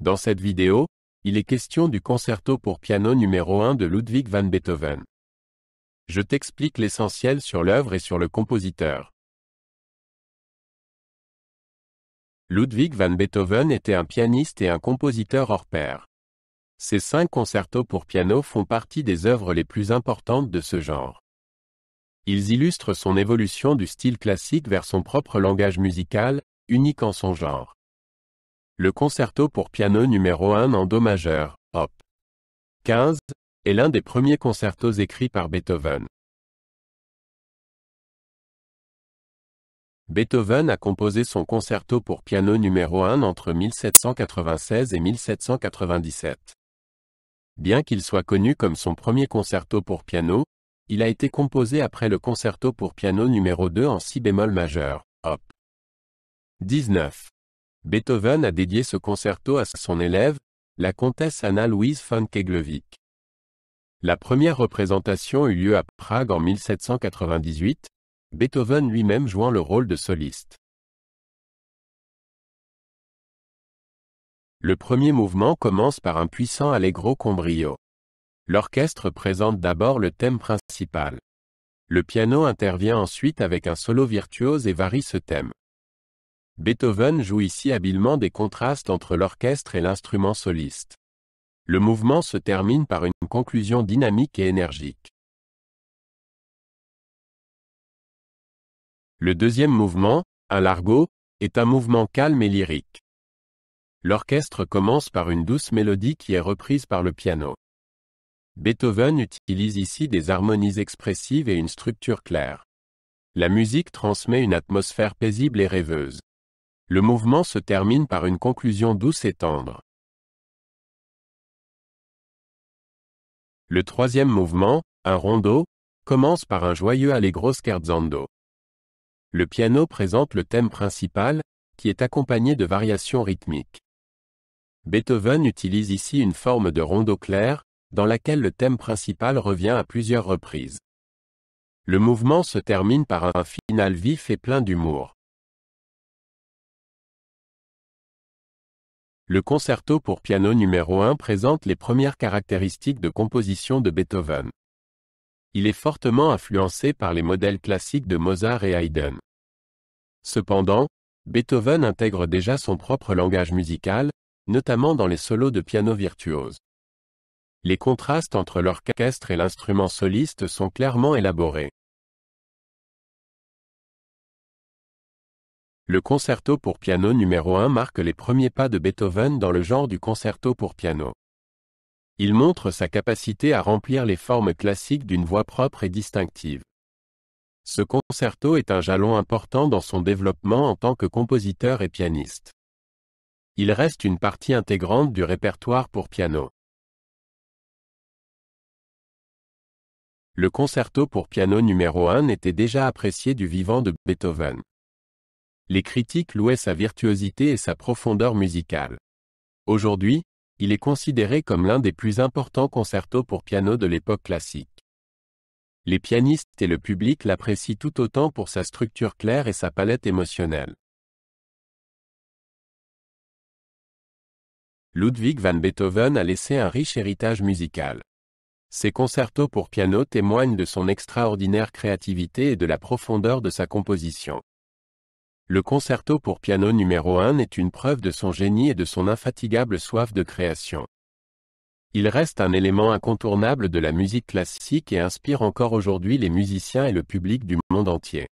Dans cette vidéo, il est question du concerto pour piano numéro 1 de Ludwig van Beethoven. Je t'explique l'essentiel sur l'œuvre et sur le compositeur. Ludwig van Beethoven était un pianiste et un compositeur hors pair. Ses 5 concertos pour piano font partie des œuvres les plus importantes de ce genre. Ils illustrent son évolution du style classique vers son propre langage musical, unique en son genre. Le concerto pour piano numéro 1 en Do majeur, op. 15, est l'un des premiers concertos écrits par Beethoven. Beethoven a composé son concerto pour piano numéro 1 entre 1796 et 1797. Bien qu'il soit connu comme son premier concerto pour piano, il a été composé après le concerto pour piano numéro 2 en si bémol majeur, op. 19. Beethoven a dédié ce concerto à son élève, la comtesse Anna Louise von Keglevik. La première représentation eut lieu à Prague en 1798, Beethoven lui-même jouant le rôle de soliste. Le premier mouvement commence par un puissant allegro con brio. L'orchestre présente d'abord le thème principal. Le piano intervient ensuite avec un solo virtuose et varie ce thème. Beethoven joue ici habilement des contrastes entre l'orchestre et l'instrument soliste. Le mouvement se termine par une conclusion dynamique et énergique. Le deuxième mouvement, un largo, est un mouvement calme et lyrique. L'orchestre commence par une douce mélodie qui est reprise par le piano. Beethoven utilise ici des harmonies expressives et une structure claire. La musique transmet une atmosphère paisible et rêveuse. Le mouvement se termine par une conclusion douce et tendre. Le troisième mouvement, un rondo, commence par un joyeux allegro scherzando. Le piano présente le thème principal, qui est accompagné de variations rythmiques. Beethoven utilise ici une forme de rondo clair, dans laquelle le thème principal revient à plusieurs reprises. Le mouvement se termine par un final vif et plein d'humour. Le concerto pour piano numéro 1 présente les premières caractéristiques de composition de Beethoven. Il est fortement influencé par les modèles classiques de Mozart et Haydn. Cependant, Beethoven intègre déjà son propre langage musical, notamment dans les solos de piano virtuose. Les contrastes entre l'orchestre et l'instrument soliste sont clairement élaborés. Le concerto pour piano numéro 1 marque les premiers pas de Beethoven dans le genre du concerto pour piano. Il montre sa capacité à remplir les formes classiques d'une voix propre et distinctive. Ce concerto est un jalon important dans son développement en tant que compositeur et pianiste. Il reste une partie intégrante du répertoire pour piano. Le concerto pour piano numéro 1 était déjà apprécié du vivant de Beethoven. Les critiques louaient sa virtuosité et sa profondeur musicale. Aujourd'hui, il est considéré comme l'un des plus importants concertos pour piano de l'époque classique. Les pianistes et le public l'apprécient tout autant pour sa structure claire et sa palette émotionnelle. Ludwig van Beethoven a laissé un riche héritage musical. Ses concertos pour piano témoignent de son extraordinaire créativité et de la profondeur de sa composition. Le concerto pour piano numéro 1 est une preuve de son génie et de son infatigable soif de création. Il reste un élément incontournable de la musique classique et inspire encore aujourd'hui les musiciens et le public du monde entier.